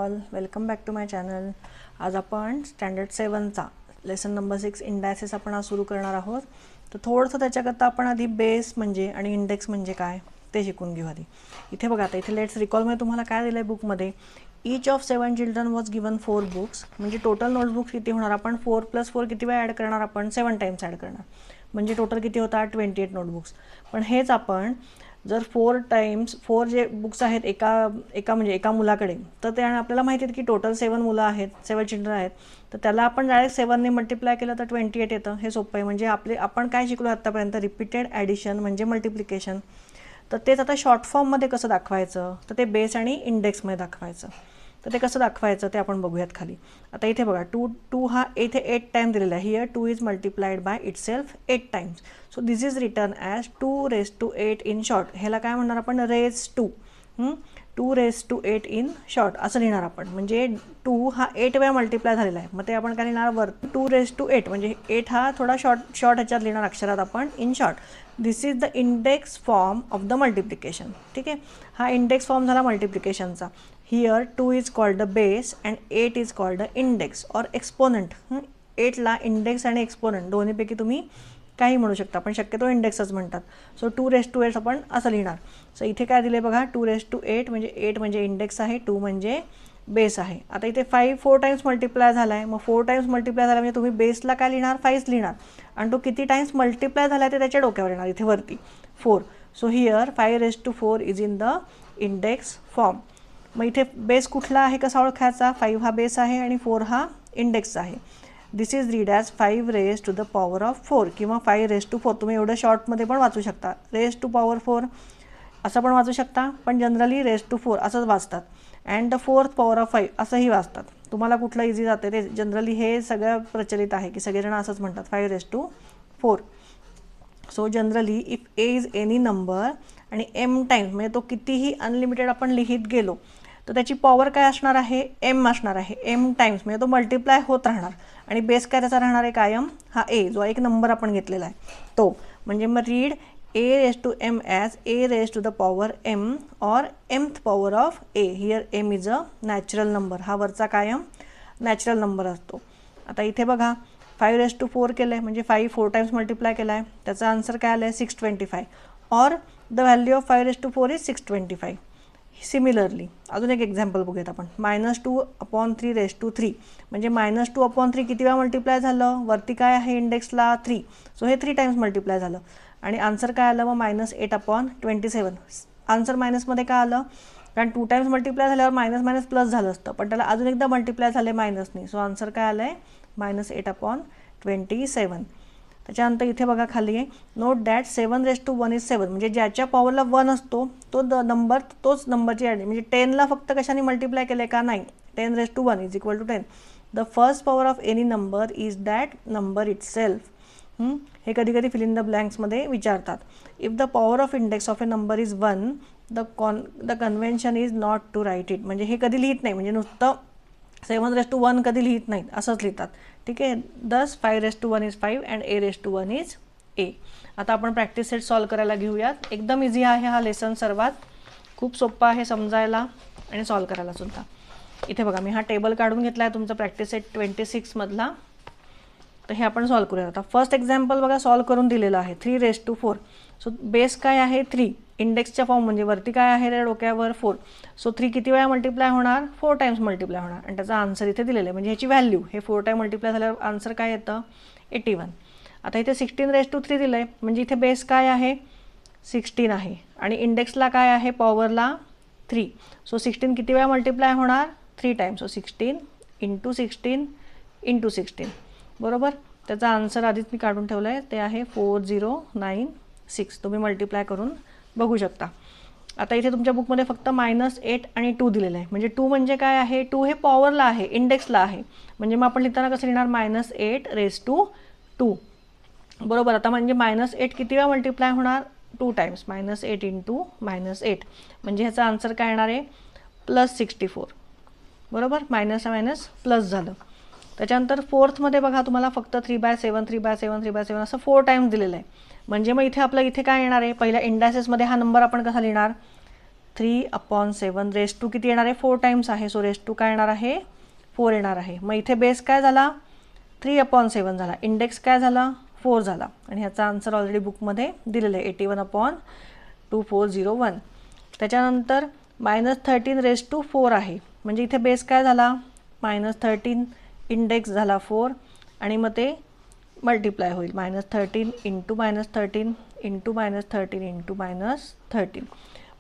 All, welcome back to my channel. आज आपण standard 7चा लेसन नंबर 6 इंडायसेस आपण आज सुरू करणार आहोत. तर थोडंसं त्याच्याकरता आपण आधी बेस म्हणजे आणि इंडेक्स म्हणजे काय ते शिकून घेऊ. आधी इथे बघा, आता इथे लेट्स रिकॉलमध्ये तुम्हाला काय दिलं आहे बुकमध्ये, each of 7 children was given 4 books. म्हणजे टोटल नोटबुक्स किती होणार, आपण 4 + 4 किती वेळा ॲड करणार, आपण 7 टाइम्स ॲड करणार. म्हणजे टोटल किती होतात 28 नोटबुक्स. पण हेच आपण जर 4 टाइम्स 4 जे बुक्स आहेत एका मुलाकडे, तर ते आपल्याला माहिती आहे की टोटल 7 मुलं आहेत, 7 चिल्ड्रन आहेत, तर त्याला आपण डायरेक्ट 7ने मल्टिप्लाय केलं तर 28 येतं. हे सोपं आहे. म्हणजे आपण काय शिकलो आत्तापर्यंत, रिपीटेड ॲडिशन म्हणजे मल्टिप्लिकेशन. तर तेच आता शॉर्ट फॉर्ममध्ये कसं दाखवायचं, तर ते बेस आणि इंडेक्समध्ये दाखवायचं. तर ते कसं दाखवायचं ते आपण बघूयात खाली. आता इथे बघा, टू हा इथे 8 टाइम दिलेला आहे. Here 2 is multiplied by itself 8 times. So this is return as 2⁻8 in short. ह्याला काय म्हणणार आपण, रेज टू. 2⁻8 इन शॉर्ट असं लिहिणार आपण. म्हणजे 2 हा 8 वेळा मल्टिप्लाय झालेला आहे. मग ते आपण काय लिहिणार, वर 2⁻8 म्हणजे 8 हा थोडा शॉर्ट ह्याच्यात लिहिणार अक्षरात आपण, in short. This is the index form of the multiplication. ठीक आहे, हा इंडेक्स फॉर्म झाला मल्टिप्लिकेशनचा. Here 2 is called the base and 8 is called the index or exponent. 8ला इंडेक्स आणि एक्सपोनंट दोन्हीपैकी तुम्ही काही म्हणू शकता, पण शक्यतो इंडेक्सच म्हणतात. सो 2⁻8 आपण असं लिहिणार. सो इथे काय दिले बघा, 2⁻8 म्हणजे 8 म्हणजे इंडेक्स आहे, 2 म्हणजे बेस आहे. आता इथे 4 टाइम्स मल्टिप्लाय झाला आहे. मग 4 टाइम्स मल्टिप्लाय झाला म्हणजे तुम्ही बेसला काय लिहिणार, 5 लिहिणार. आणि तो किती टाइम्स मल्टिप्लाय झाला आहे ते त्याच्या डोक्यावर येणार, इथे वरती 4. So here 5⁻4 is in the index form. मग इथे बेस कुठला आहे कसा ओळखायचा, 5 हा बेस आहे आणि 4 हा इंडेक्स आहे. दिस इज रीड ॲज 5⁻⁴ किंवा 5⁻4. तुम्ही एवढं शॉर्टमध्ये पण वाचू शकता. raised⁴ असं पण वाचू शकता, पण जनरली raised⁴ असंच वाचतात. And the 4th power of 5 असंही वाचतात. तुम्हाला कुठलं इझी जाते ते, जनरली हे सगळं प्रचलित आहे की सगळेजण असंच म्हणतात 5⁻4. So generally if A is any number आणि m टाइम्स म्हणजे तो कितीही अनलिमिटेड आपण लिहित गेलो तर त्याची पॉवर काय असणार आहे, m असणार आहे. m टाइम्स म्हणजे तो मल्टिप्लाय होत राहणार. आणि बेस काय त्याचा राहणार आहे कायम, हा a जो एक नंबर आपण घेतलेला आहे तो. म्हणजे मग read a⁻m as a⁻⁴ or mth power of a. Here m is a natural number. हा वरचा कायम नॅचरल नंबर असतो. आता इथे बघा 5⁻4 केलं आहे म्हणजे 5 4 टाइम्स मल्टिप्लाय केला आहे. त्याचा आन्सर काय आलं आहे 625. Or the value of 5⁻4 is 625. Similarly अजून एक एक्झाम्पल बघूयात आपण. -2/3⁻3 म्हणजे -2/3 किती वेळा मल्टिप्लाय झालं, वरती काय आहे इंडेक्सला 3. सो हे 3 टाइम्स मल्टिप्लाय झालं. आणि आन्सर काय आलं मग -8/27. आन्सर मायनसमध्ये काय आलं, कारण 2 टाइम्स मल्टिप्लाय झाल्यावर मायनस मायनस प्लस झालं असतं, पण त्याला अजून एकदा मल्टिप्लाय झाले मायनसने. सो आन्सर काय आलं आहे -8/27. त्याच्यानंतर इथे बघा खाली आहे, नोट दॅट 7⁻1 इज 7. म्हणजे ज्याच्या पॉवरला 1 असतो तो नंबर, तोच नंबरची ॲड. म्हणजे 10ला फक्त कशाने मल्टिप्लाय केलं आहे का, नाही. 10⁻1 is equal to 10. The first power of any number is that number itself. हे कधी कधी फिल इन द ब्लँक्समध्ये विचारतात. If the power of index of a number is 1 the convention is not to write it. म्हणजे हे कधी लिहित नाही, म्हणजे नुसतं 7⁻1 कधी लिहित नाहीत, असंच लिहितात. ठीक आहे. दस 5⁻1 is 5 and a⁻1 is a. आता आपण प्रॅक्टिस सेट सॉल्व करायला घेऊयात. एकदम इझी आहे हा लेसन, सर्वात खूप सोप्पा आहे समजायला आणि सॉल्व करायला सुद्धा. इथे बघा मी हा टेबल काढून घेतला आहे तुमचा प्रॅक्टिस सेट 26 मधला. तर हे आपण सॉल्व करूया. आता फर्स्ट एक्झाम्पल बघा सॉल्व करून दिलेलं आहे 3⁻4. सो बेस काय आहे 3, इंडेक्सच्या फॉर्म म्हणजे वरती काय आहे रे डोक्यावर 4. सो 3 किती वेळा मल्टिप्लाय होणार, 4 टाइम्स मल्टिप्लाय होणार. आणि त्याचा आन्सर इथे दिलेलं आहे. म्हणजे ह्याची व्हॅल्यू हे 4 टाइम मल्टिप्लाय झाल्यावर आन्सर काय येतं 81. आता इथे 16⁻3 दिलं आहे, म्हणजे इथे बेस काय आहे 16 आहे आणि इंडेक्सला काय आहे पॉवरला 3. सो 16 किती वेळा मल्टिप्लाय होणार 3 टाइम्स. सो 16 × 16 × 16. बरोबर. त्याचा आन्सर आधीच मी काढून ठेवलं आहे, ते आहे 4096. तुम्ही मल्टिप्लाय करून बघू शकता. आता इथे तुमच्या बुकमध्ये फक्त -8 आणि 2 दिलेलं आहे. म्हणजे 2 म्हणजे काय आहे, 2 हे पॉवरला आहे, इंडेक्सला आहे. म्हणजे मग आपण लिहिताना कसं लिहिणार, -8⁻². बरोबर. आता म्हणजे -8 किती वेळा मल्टिप्लाय होणार 2 टाइम्स. -8 × -8 म्हणजे ह्याचा आन्सर काय येणार आहे +64. बरोबर. मायनस मायनस प्लस झालं. त्याच्यानंतर फोर्थमध्ये बघा तुम्हाला फक्त 3/7 3/7 3/7 असं 4 टाइम्स दिलेलं आहे. म्हणजे मग इथे आपलं इथे काय येणार आहे, पहिल्या इंडायसेसमध्ये हा नंबर आपण कसा लिहिणार 3/7 रेस टू किती येणार आहे 4 टाइम्स आहे, सो रेस टू काय येणार आहे 4 येणार आहे. मग इथे बेस काय झाला 3/7 झाला, इंडेक्स काय झाला 4 झाला आणि ह्याचा आन्सर ऑलरेडी बुकमध्ये दिलेलं आहे 81/2401. त्याच्यानंतर -13 रेस टू 4 आहे, म्हणजे इथे बेस काय झाला -13, इंडेक्स झाला 4 आणि मग ते मल्टिप्लाय होईल -13 इंटू -13 इंटू -13 इंटू -13,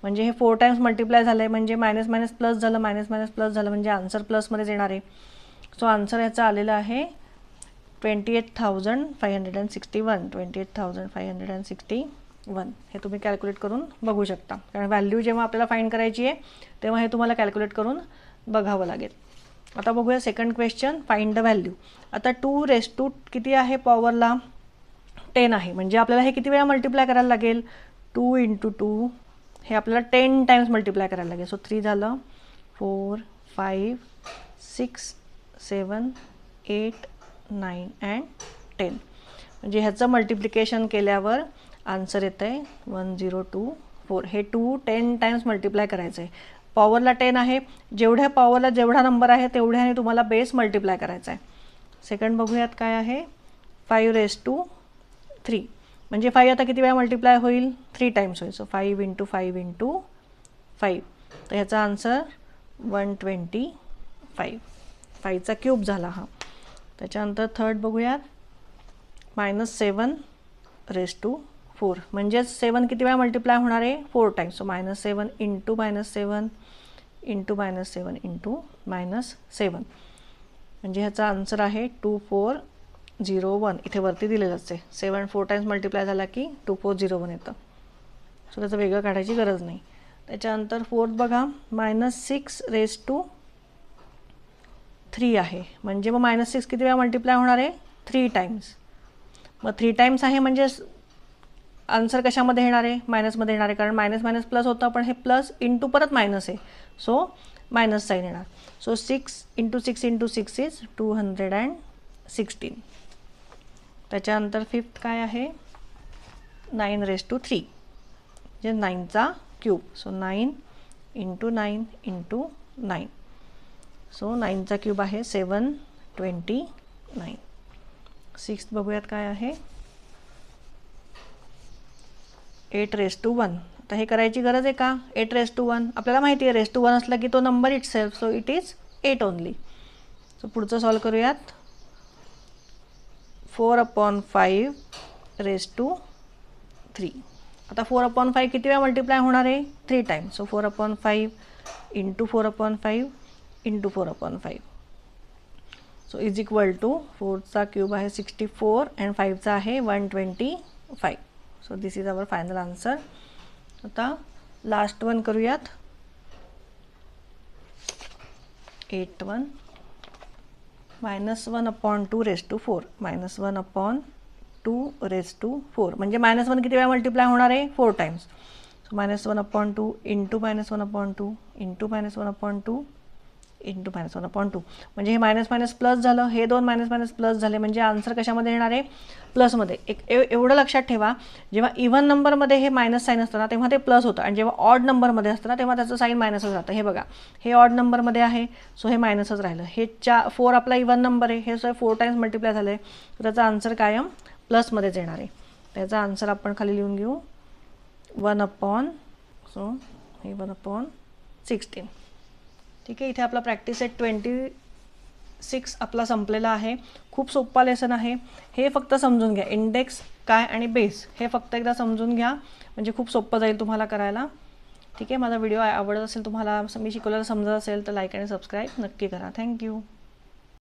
म्हणजे हे 4 टाइम्स मल्टिप्लाय झालं आहे, म्हणजे मायनस मायनस प्लस झालं, मायनस मायनस प्लस झालं, म्हणजे आन्सर प्लसमध्येच येणार आहे. सो आन्सर ह्याचा आलेला आहे 28,561. 28,561 हे तुम्ही कॅल्क्युलेट करून बघू शकता, कारण व्हॅल्यू जेव्हा आपल्याला फाइंड करायची आहे तेव्हा हे तुम्हाला कॅल्क्युलेट करून बघावं लागेल. आता बघूया second question, find the value. आता 2 रेस टू किती आहे पॉवरला 10 आहे, म्हणजे आपल्याला हे किती वेळा मल्टिप्लाय करायला लागेल 2 इंटू 2 हे आपल्याला 10 टाइम्स मल्टिप्लाय करायला लागेल. सो 3 झालं 4 5 6 7 8 9 अँड 10, म्हणजे ह्याचं मल्टिप्लिकेशन केल्यावर आन्सर येतं आहे 1024. हे 2 10 टाइम्स मल्टिप्लाय करायचं आहे. पॉवरला 10 आहे, जेवढ्या पॉवरला जेवढा नंबर आहे तेवढ्याने तुम्हाला बेस मल्टिप्लाय करायचा आहे. सेकंड बघूयात काय आहे 5 रेस टू 3, म्हणजे 5 आता किती वेळा मल्टिप्लाय होईल 3 टाइम्स होईल. सो 5 इंटू 5 इंटू 5, तर ह्याचा आन्सर 125. 5चा क्यूब झाला हा. त्याच्यानंतर थर्ड बघूयात -7 रेस टू 4, म्हणजेच 7 किती वेळा मल्टिप्लाय होणार आहे 4 times. So -7 into -7 into -7 into -7, म्हणजे ह्याचा आन्सर आहे 2401. इथे वरती दिलेलंच आहे, 7 4 टाइम्स मल्टिप्लाय झाला की 2401 येतं. सो त्याचं वेगळं काढायची गरज नाही. त्याच्यानंतर फोर्थ बघा -6 रेस टू 3 आहे, म्हणजे मग -6 किती वेळा मल्टिप्लाय होणार आहे 3 टाइम्स. मग 3 टाइम्स आहे म्हणजे आन्सर कशामध्ये येणार आहे मायनसमध्ये येणार आहे, कारण मायनस मायनस प्लस होतं, पण हे प्लस इंटू परत मायनस आहे, सो मायनस साईन येणार. So 6 into 6 into 6 is 216. त्याच्यानंतर फिफ्थ काय आहे 9 रेस टू 3, म्हणजे 9चा cube. So 9 into 9 into 9, so 9चा क्यूब आहे 729. सिक्स्थ बघूयात काय आहे 8 रेस टू 1. आता हे करायची गरज आहे का 8 रेस टू 1, आपल्याला माहिती आहे रेस टू 1 असला की तो number it self, so it is 8 only. So पुढचं सॉल्व करूयात 4/5 रेस टू 3. आता 4/5 किती वेळा मल्टिप्लाय होणार आहे 3 times. So 4/5 into 4/5 into 4/5, so is equal to 4चा क्यूब आहे 64 अँड 5चा आहे 125. So this is our final answer. आता लास्ट वन करूयात 81 -1/2 रेस टू 4. -1/2 रेस टू 4, म्हणजे -1 किती वेळा मल्टिप्लाय होणार आहे 4 times. So -1/2 into -1/2 into -1/2 into -1/2, म्हणजे हे मायनस मायनस प्लस झालं, हे दोन मायनस मायनस प्लस झाले, म्हणजे आन्सर कशामध्ये येणार आहे प्लसमध्ये. एवढं लक्षात ठेवा, जेव्हा इव्हन नंबरमध्ये हे मायनस साईन असतं ना तेव्हा ते प्लस होतं, आणि जेव्हा ऑड नंबरमध्ये असतं ना तेव्हा त्याचं साईन मायनसच राहतं. हे बघा हे ऑड नंबरमध्ये आहे, सो हे मायनसच राहिलं. हे 4 आपला इव्हन नंबर आहे, हे 4 टाइम्स मल्टिप्लाय झालं आहे, तर त्याचा आन्सर कायम प्लसमध्येच येणार आहे. त्याचा आन्सर आपण खाली लिहून घेऊ 1/, सो हे 1/16. ठीक आहे. इथे आपला प्रॅक्टिस सेट 26 आपला संपलेला आहे. खूप सोप्पा लेसन आहे. हे फक्त समजून घ्या, इंडेक्स काय आणि बेस हे फक्त एकदा समजून घ्या, म्हणजे खूप सोपं जाईल तुम्हाला करायला. ठीक आहे. माझा व्हिडिओ आवडत असेल तुम्हाला, मी शिकवलेलं समजत असेल तर लाईक आणि सबस्क्राईब नक्की करा. थँक्यू.